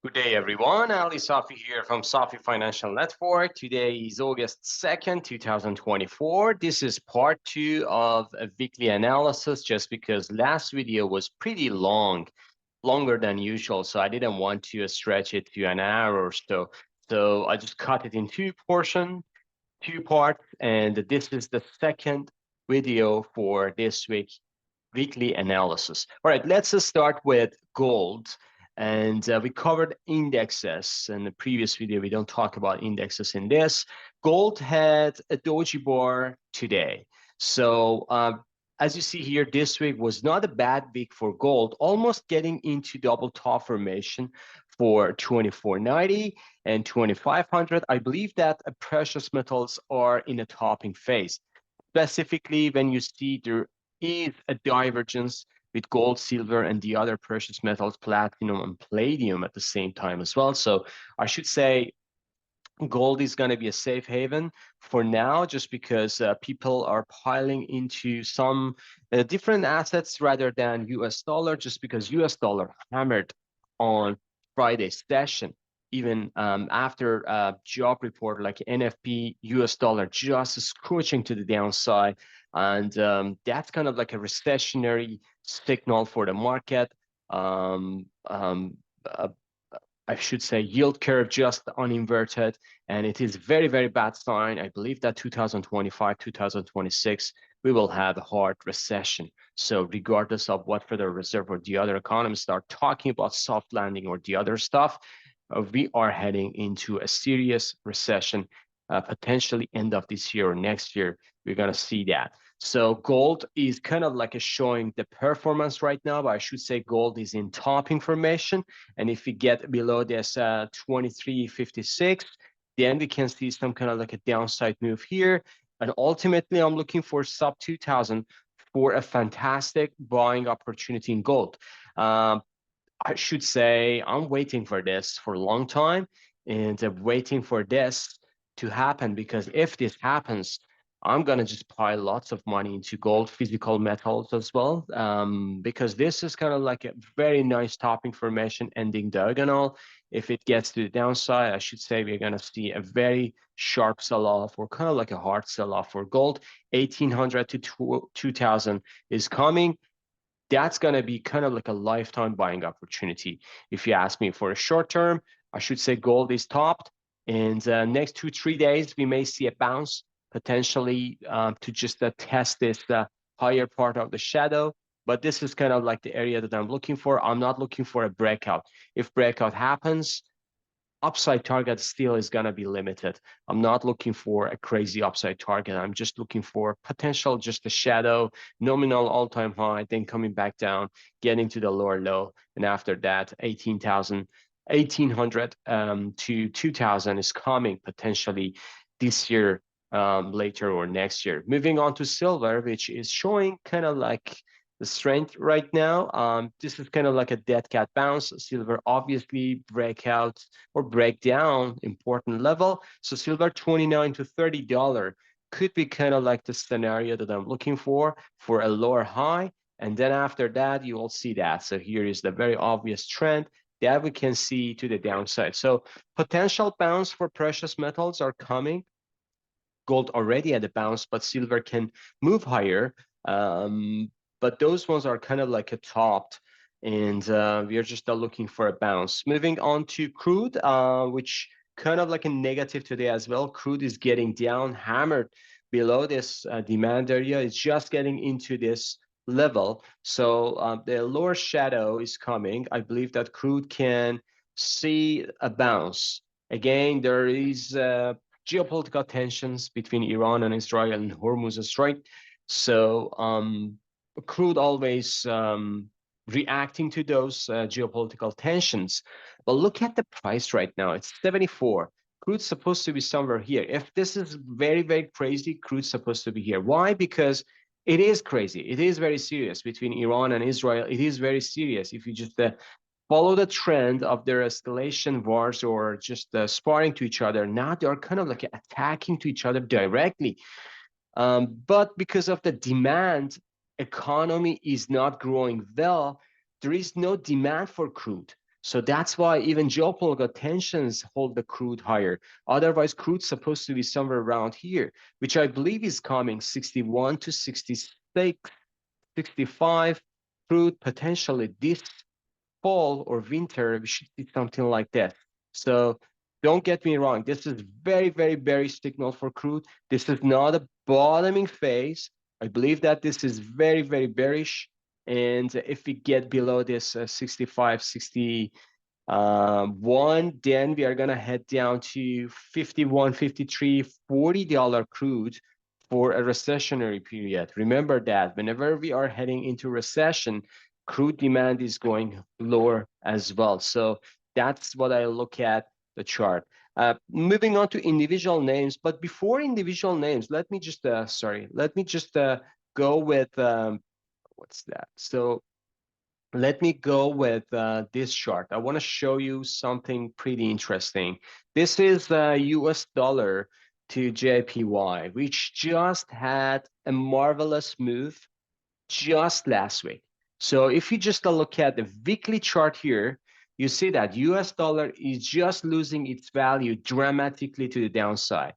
Good day, everyone. Ali Safi here from Safi Financial Network. Today is August 2nd, 2024. This is part two of a weekly analysis just because last video was pretty long, longer than usual. So I didn't want to stretch it to an hour or so. So I just cut it in two parts. And this is the second video for this weekly analysis. All right, let's start with gold. And we covered indexes in the previous video. We don't talk about indexes in this. Gold had a doji bar today. So as you see here, this week was not a bad week for gold, almost getting into double top formation for 2490 and 2500. I believe that precious metals are in a topping phase. Specifically, when you see there is a divergence with gold, silver, and the other precious metals, platinum and palladium at the same time as well. So I should say gold is going to be a safe haven for now, just because people are piling into some different assets rather than US dollar, just because US dollar hammered on Friday's session. Even after a job report like NFP, US dollar just scooching to the downside. And that's kind of like a recessionary signal for the market. Um, um, uh, I should say yield curve just uninverted, and it is very, very bad sign. I believe that 2025, 2026, we will have a hard recession. So regardless of what Federal Reserve or the other economists are talking about soft landing or the other stuff, we are heading into a serious recession, potentially end of this year or next year. We're going to see that. So gold is kind of like showing the performance right now, but I should say gold is in top information. And if we get below this 2356, then we can see some kind of like a downside move here. And ultimately, I'm looking for sub 2000 for a fantastic buying opportunity in gold. I should say I'm waiting for this for a long time, and waiting for this to happen, because if this happens, I'm gonna just pile lots of money into gold, physical metals as well, because this is kind of like a very nice topping formation ending diagonal. If it gets to the downside, I should say we're gonna see a very sharp sell-off, or kind of like a hard sell-off for gold. 1800 to 2000 is coming. That's going to be kind of like a lifetime buying opportunity. If you ask me, for a short term, I should say gold is topped. And next 2-3 days, we may see a bounce potentially to just test this higher part of the shadow. But this is kind of like the area that I'm looking for. I'm not looking for a breakout. If breakout happens, upside target still is going to be limited. I'm not looking for a crazy upside target. I'm just looking for potential, just a shadow, nominal all-time high, then coming back down, getting to the lower low. And after that, 1800 to 2000 is coming potentially this year, later or next year. Moving on to silver, which is showing kind of like the strength right now. This is kind of like a dead cat bounce. Silver obviously breakout or break down important level. So silver 29 to $30 could be kind of like the scenario that I'm looking for a lower high. And then after that, you will see that. So here is the very obvious trend that we can see to the downside. So potential bounce for precious metals are coming. Gold already had a bounce, but silver can move higher. But those ones are kind of like a topped, and we are just looking for a bounce. Moving on to crude, which kind of like a negative today as well. Crude is getting down, hammered below this demand area. It's just getting into this level. So the lower shadow is coming. I believe that crude can see a bounce. Again, there is geopolitical tensions between Iran and Israel and Hormuz Strait. So crude always reacting to those geopolitical tensions. But look at the price right now. It's 74. Crude's supposed to be somewhere here. If this is very, very crazy, crude's supposed to be here. Why? Because it is crazy. It is very serious between Iran and Israel. It is very serious. If you just follow the trend of their escalation wars or just sparring to each other, now they are kind of like attacking to each other directly. But because of the demand, economy is not growing well. There is no demand for crude. So that's why even geopolitical tensions hold the crude higher. Otherwise, crude's supposed to be somewhere around here, which I believe is coming 61 to 66, 65. Crude potentially this fall or winter, we should see something like that. So don't get me wrong. This is very, very bearish signal for crude. This is not a bottoming phase. I believe that this is very, very bearish. And if we get below this 65, 60, one, then we are going to head down to 51, 53, $40 crude for a recessionary period. Remember that whenever we are heading into recession, crude demand is going lower as well. So that's what I look at the chart. Moving on to individual names, but before individual names, let me just go with what's that? So let me go with this chart. I want to show you something pretty interesting. This is US dollar to JPY, which just had a marvelous move just last week. So if you just look at the weekly chart here, you see that US dollar is just losing its value dramatically to the downside.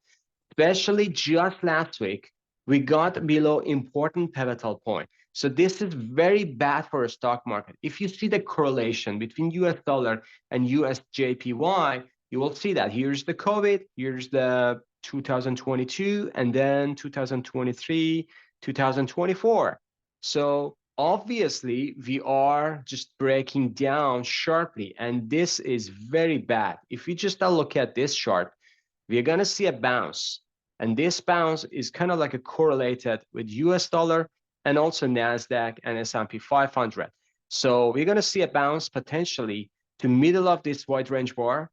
Especially just last week, we got below important pivotal point. So this is very bad for a stock market. If you see the correlation between US dollar and US JPY, you will see that here's the COVID, here's the 2022, and then 2023, 2024. So obviously we are just breaking down sharply, and this is very bad. If you just look at this chart, we're going to see a bounce. And this bounce is kind of like a correlated with US dollar and also Nasdaq and S&P 500. So we're going to see a bounce potentially to middle of this wide range bar,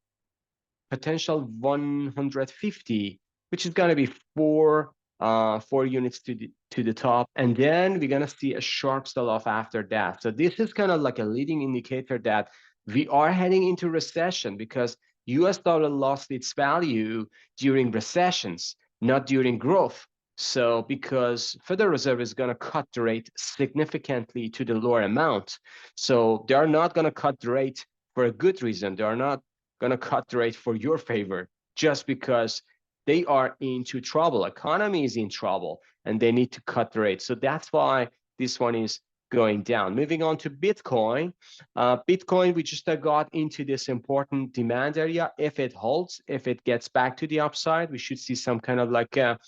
potential 150, which is going to be four units to the top, and then we're going to see a sharp sell-off after that. So this is kind of like a leading indicator that we are heading into recession, because US dollar lost its value during recessions, not during growth. So because Federal Reserve is going to cut the rate significantly to the lower amount, so they are not going to cut the rate for a good reason. They are not going to cut the rate for your favor just because they are into trouble. Economy is in trouble and they need to cut the rate. So that's why this one is going down. Moving on to Bitcoin. Bitcoin, we just got into this important demand area. If it holds, if it gets back to the upside, we should see some kind of like a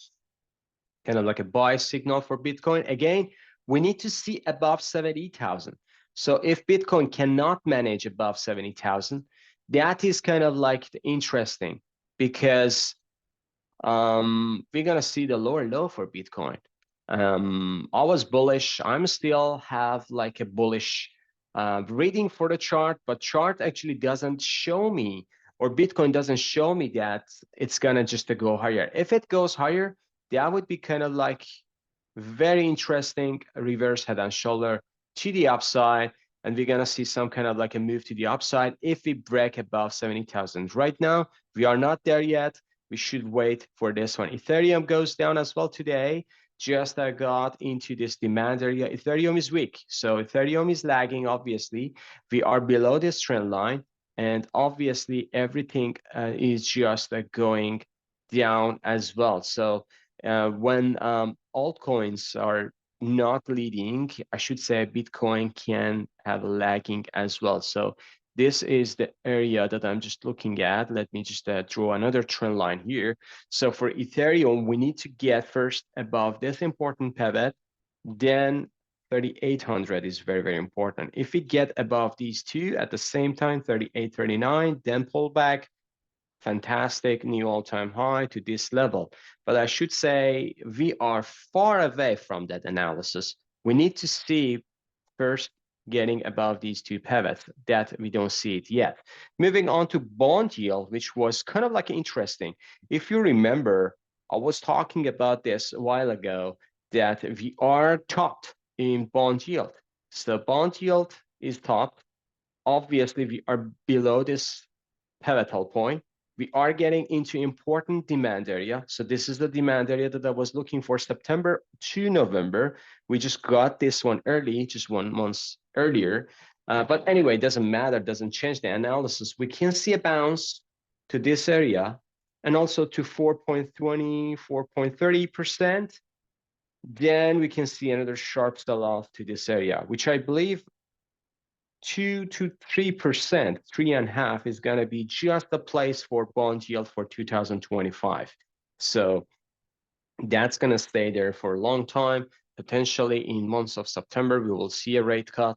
buy signal for Bitcoin. Again, we need to see above 70,000. So if Bitcoin cannot manage above 70,000, that is kind of like interesting, because we're gonna see the lower low for Bitcoin. I was bullish. I'm still have like a bullish reading for the chart, but chart actually doesn't show me, or Bitcoin doesn't show me that it's gonna just go higher. If it goes higher, that would be kind of like very interesting reverse head and shoulder to the upside, and we're gonna see some kind of like a move to the upside if we break above 70,000. Right now, we are not there yet. We should wait for this one. Ethereum goes down as well today. Just got into this demand area. Ethereum is weak, so Ethereum is lagging. Obviously, we are below this trend line, and obviously everything is just going down as well. So when altcoins are not leading, I should say Bitcoin can have lagging as well. So this is the area that I'm just looking at. Let me just draw another trend line here. So for Ethereum, we need to get first above this important pivot, then 3,800 is very, very important. If we get above these two at the same time, 38, 39, then pull back, fantastic new all-time high to this level. But I should say we are far away from that analysis. We need to see first getting above these two pivots, that we don't see it yet. Moving on to bond yield, which was kind of like interesting. If you remember, I was talking about this a while ago, that we are topped in bond yield. So bond yield is topped. Obviously, we are below this pivotal point. We are getting into important demand area. So this is the demand area that I was looking for, September to November. We just got this one early, just 1 month earlier. But anyway, it doesn't matter, doesn't change the analysis. We can see a bounce to this area and also to 4.20, 4.30%. Then we can see another sharp sell-off to this area, which I believe 2 to 3%, 3.5 is going to be just the place for bond yield for 2025. So that's going to stay there for a long time. Potentially in months of September, we will see a rate cut.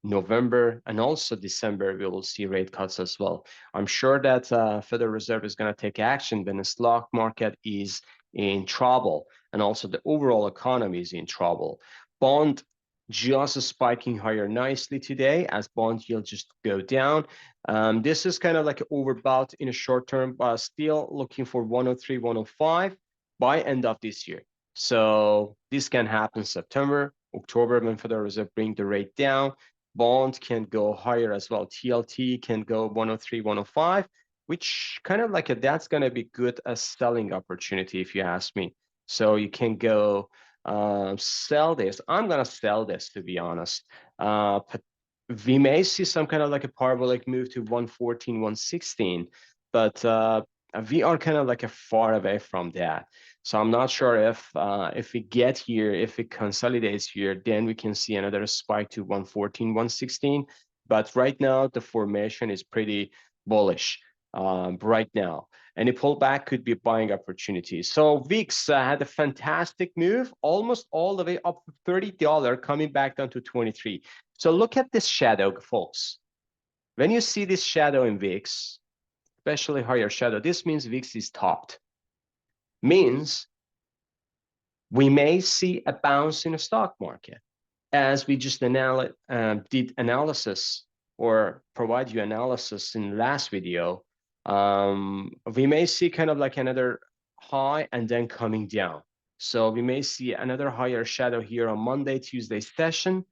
November and also December, we will see rate cuts as well. I'm sure that Federal Reserve is going to take action when the stock market is in trouble and also the overall economy is in trouble. Bond just spiking higher nicely today as bond yields just go down. This is kind of like an overbought in a short term, but still looking for 103, 105 by end of this year. So this can happen September, October when Federal Reserve bring the rate down. Bond can go higher as well. TLT can go 103, 105, which kind of like that's going to be good as selling opportunity if you ask me. So you can go sell this. I'm going to sell this to be honest. We may see some kind of like a parabolic move to 114, 116, but we are kind of like a far away from that. So I'm not sure if we get here, if it consolidates here, then we can see another spike to 114, 116. But right now, the formation is pretty bullish right now. Any pullback could be a buying opportunity. So VIX had a fantastic move, almost all the way up to $30, coming back down to 23. So look at this shadow, folks. When you see this shadow in VIX, especially higher shadow, this means VIX is topped. Means we may see a bounce in the stock market as we just did analysis or provide you analysis in the last video. We may see kind of like another high and then coming down. So we may see another higher shadow here on Monday, Tuesday session,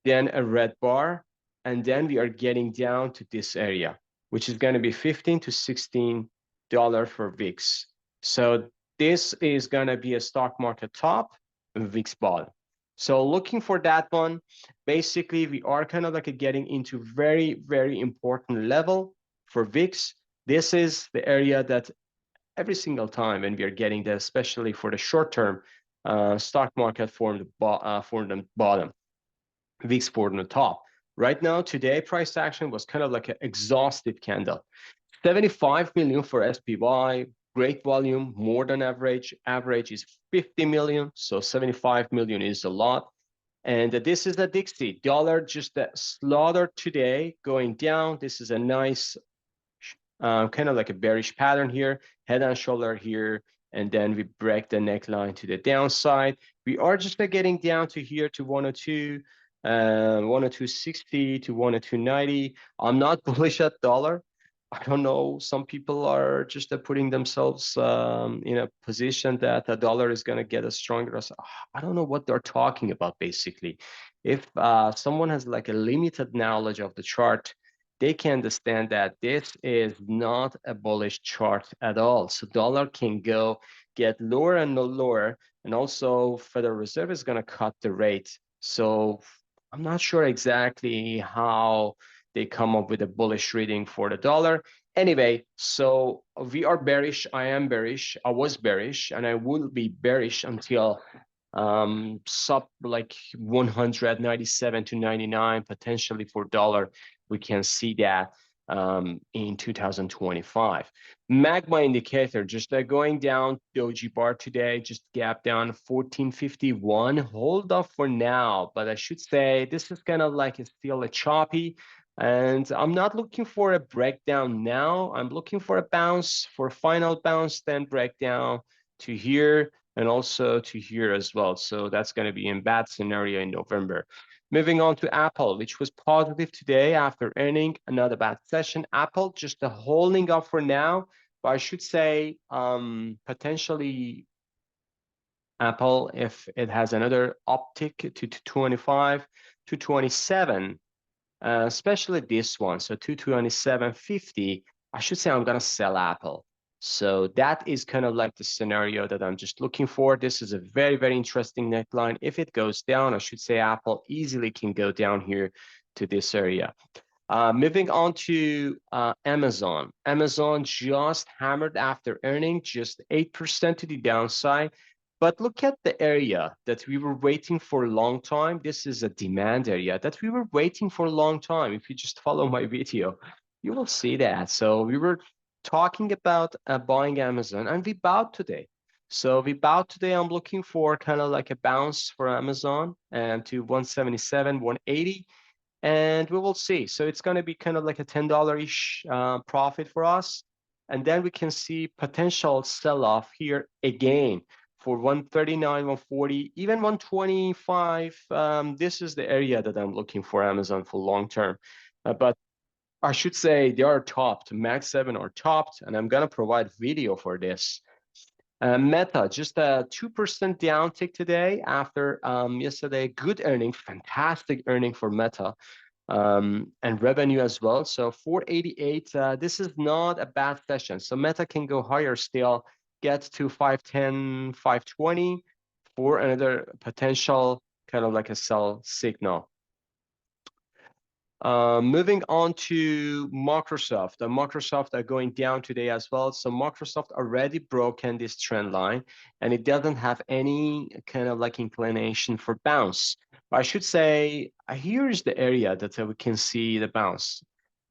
then a red bar, and then we are getting down to this area, which is going to be $15 to $16 for VIX. So this is going to be a stock market top and VIX bottom. So looking for that one, basically we are kind of like getting into very, very important level for VIX. This is the area that every single time when we are getting there, especially for the short term, stock market formed the bottom, VIX formed the top. Right now, today, price action was kind of like an exhaustive candle. 75 million for SPY, great volume, more than average. Average is 50 million, so 75 million is a lot. And this is the Dixie dollar, just slaughtered today, going down. This is a nice kind of like a bearish pattern here, head and shoulder here, and then we break the neckline to the downside. We are just getting down to here to 102, 102.60 to 102.90. I'm not bullish at dollar. I don't know. Some people are just putting themselves in a position that the dollar is going to get as stronger as. I don't know what they're talking about, basically. If someone has like a limited knowledge of the chart, they can understand that this is not a bullish chart at all. So dollar can go get lower and lower. And also Federal Reserve is going to cut the rate. So I'm not sure exactly how they come up with a bullish reading for the dollar. Anyway, so we are bearish. I am bearish. I was bearish, and I will be bearish until sub like 197 to 99 potentially for dollar. We can see that in 2025. Magma indicator just going down. Doji bar today just gap down 1451. Hold off for now, but I should say this is kind of like still a choppy. And I'm not looking for a breakdown now. I'm looking for a bounce, for a final bounce, then breakdown to here and also to here as well. So that's going to be in bad scenario in November. Moving on to Apple, which was positive today after earning another bad session. Apple just holding up for now, but I should say potentially Apple, if it has another uptick to 25 to 27, especially this one, so 227.50, I should say I'm gonna sell Apple. So that is kind of like the scenario that I'm just looking for. This is a very, very interesting neckline. If it goes down, I should say Apple easily can go down here to this area. Moving on to Amazon. Amazon just hammered after earning, just 8% to the downside. But look at the area that we were waiting for a long time. This is a demand area that we were waiting for a long time. If you just follow my video, you will see that. So we were talking about buying Amazon, and we bought today. So we bought today. I'm looking for kind of like a bounce for Amazon and to 177, 180, and we will see. So it's going to be kind of like a $10-ish profit for us. And then we can see potential sell-off here again for 139, 140, even 125. This is the area that I'm looking for Amazon for long term. But I should say they are topped. Mag 7 are topped, and I'm going to provide video for this. Meta, just a 2% downtick today after yesterday. Good earning, fantastic earning for Meta, and revenue as well. So 488, this is not a bad session. So Meta can go higher still, get to 510, 520 for another potential kind of like a sell signal. Moving on to Microsoft. Microsoft are going down today as well. So Microsoft already broken this trend line, and it doesn't have any kind of like inclination for bounce. I should say, here is the area that we can see the bounce.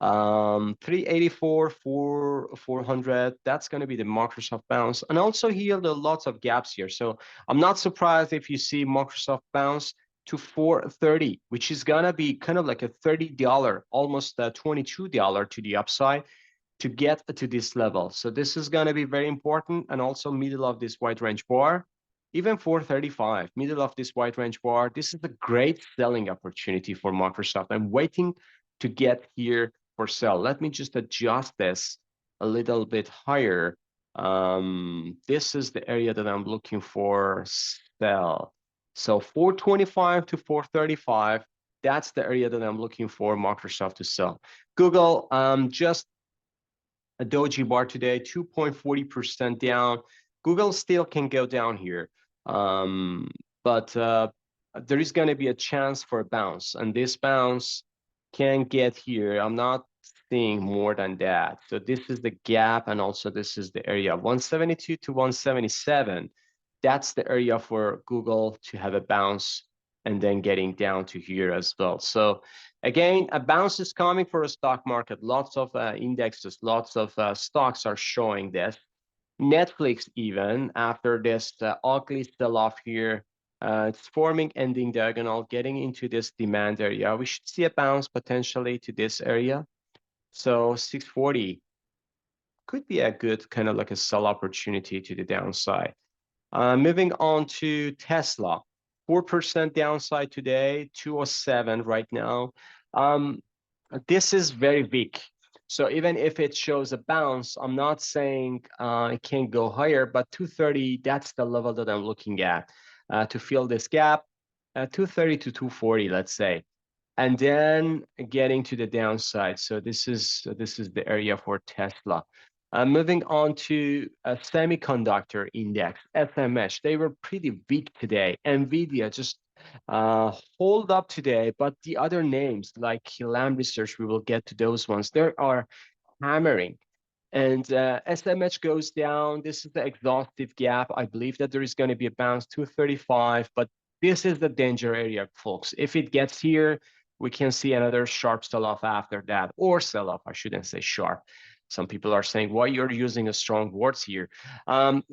384, 400, that's going to be the Microsoft bounce. And also here, there are lots of gaps here. So I'm not surprised if you see Microsoft bounce to 430, which is gonna be kind of like a $30, almost $22 to the upside to get to this level. So this is gonna be very important, and also middle of this wide range bar, even 435, middle of this wide range bar. This is a great selling opportunity for Microsoft. I'm waiting to get here for sell. Let me just adjust this a little bit higher. This is the area that I'm looking for sell. So 425 to 435, that's the area that I'm looking for Microsoft to sell. Google, just a doji bar today, 2.40% down. Google still can go down here, but there is going to be a chance for a bounce, and this bounce can get here. I'm not seeing more than that. So this is the gap, and also this is the area, 172 to 177. That's the area for Google to have a bounce and then getting down to here as well. So again, a bounce is coming for a stock market. Lots of indexes, lots of stocks are showing this. Netflix, even after this ugly sell-off here, it's forming ending diagonal, getting into this demand area. We should see a bounce potentially to this area. So 640 could be a good kind of like a sell opportunity to the downside. Moving on to Tesla, 4% downside today, 207 right now. This is very weak. So even if it shows a bounce, I'm not saying it can't go higher, but 230, that's the level that I'm looking at to fill this gap, 230 to 240, let's say. And then getting to the downside. So this is the area for Tesla. Moving on to a semiconductor index, SMH. They were pretty weak today. NVIDIA just hold up today, but the other names like Lam Research, we will get to those ones. They are hammering. And SMH goes down. This is the exhaustive gap. I believe that there is going to be a bounce to 35, but this is the danger area, folks. If it gets here, we can see another sharp sell-off after that, or sell-off, I shouldn't say sharp. Some people are saying, why you're using a strong words here?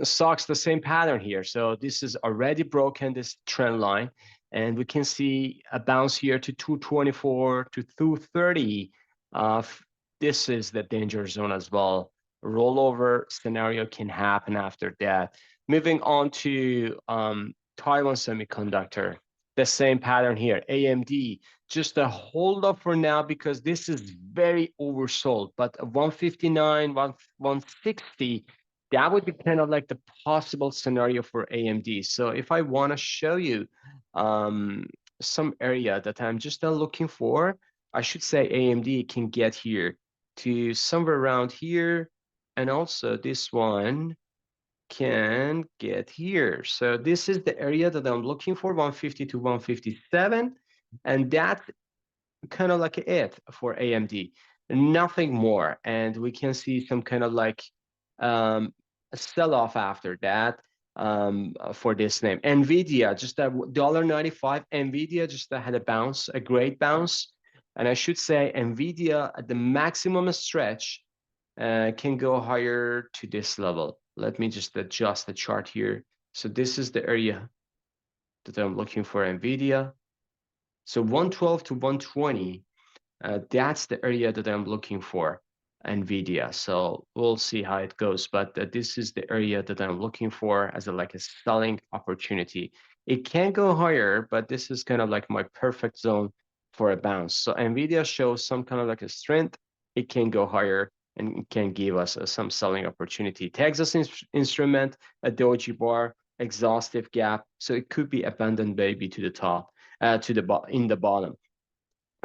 Stocks, the same pattern here. So this is already broken, this trend line, and we can see a bounce here to 224 to 230. This is the danger zone as well. Rollover scenario can happen after that. Moving on to Taiwan Semiconductor, the same pattern here. AMD, just a hold up for now because this is very oversold. But 159, 160, that would be kind of like the possible scenario for AMD. So if I want to show you some area that I'm just looking for, I should say AMD can get here to somewhere around here, and also this one can get here. So this is the area that I'm looking for, 150 to 157, and that kind of like it for AMD, nothing more. And we can see some kind of like a sell-off after that for this name. Nvidia, just a $1.95. Nvidia just had a bounce, a great bounce. And I should say Nvidia at the maximum stretch can go higher to this level. Let me just adjust the chart here. So this is the area that I'm looking for Nvidia. So 112 to 120, that's the area that I'm looking for NVIDIA. So we'll see how it goes, but this is the area that I'm looking for as like a selling opportunity. It can go higher, but this is kind of like my perfect zone for a bounce. So NVIDIA shows some kind of like a strength. It can go higher and it can give us some selling opportunity. Texas Instrument, a doji bar, exhaustive gap. So it could be abandoned baby to the top, to the in the bottom.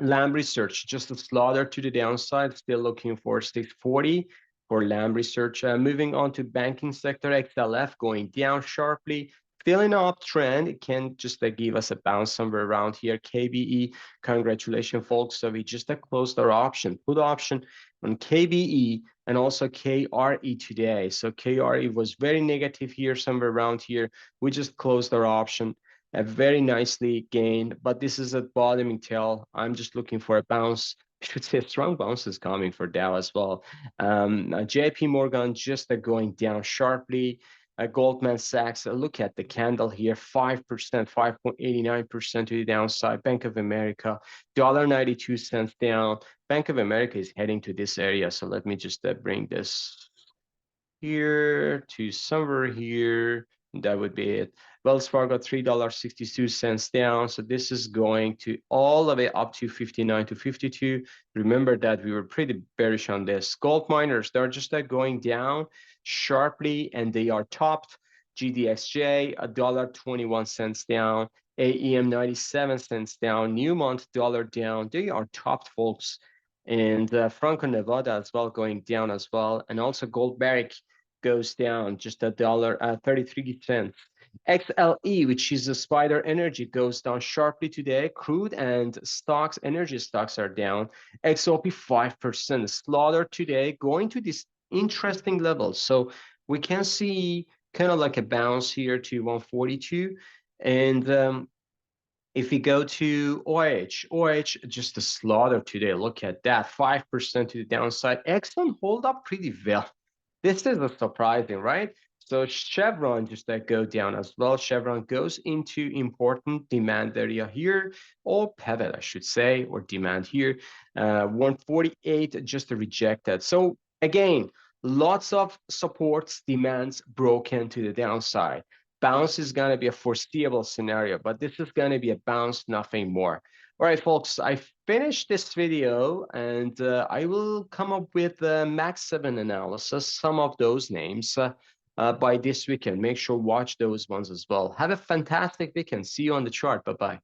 Lamb Research, just a slaughter to the downside, still looking for 640 for Lamb Research. Moving on to banking sector, XLF going down sharply, still in an uptrend. It can just give us a bounce somewhere around here. KBE, congratulations, folks. So we just closed our option, put option on KBE and also KRE today. So KRE was very negative here, somewhere around here. We just closed our option a very nicely gained, but this is a bottoming tail. I'm just looking for a bounce. I should say a strong bounce is coming for Dow as well. JP Morgan just going down sharply. Goldman Sachs, look at the candle here, 5%, 5.89% to the downside. Bank of America, $1.92 down. Bank of America is heading to this area. So let me just bring this here to somewhere here. That would be it. Wells Fargo, $3.62 down. So this is going to all the way up to 59 to 52. Remember that we were pretty bearish on this. Gold miners, they're just going down sharply and they are topped. GDXJ, $1.21 down. AEM, 97 cents down. Newmont, $1 down. They are topped, folks. And Franco Nevada as well going down as well. And also Gold Barrick goes down just $1.33. XLE, which is a Spider Energy, goes down sharply today. Crude and stocks, energy stocks are down. XOP 5%. Slaughter today going to this interesting level. So we can see kind of like a bounce here to 142. And if we go to OH just a slaughter today. Look at that, 5% to the downside. Exxon hold up pretty well. This is a surprising, right? So Chevron just go down as well. Chevron goes into important demand area here, or pivot, I should say, or demand here. 148 just rejected. So again, lots of supports, demands broken to the downside. Bounce is going to be a foreseeable scenario, but this is going to be a bounce, nothing more. All right, folks, I finished this video and I will come up with Max 7 analysis, some of those names by this weekend. Make sure watch those ones as well. Have a fantastic weekend. See you on the chart. Bye-bye.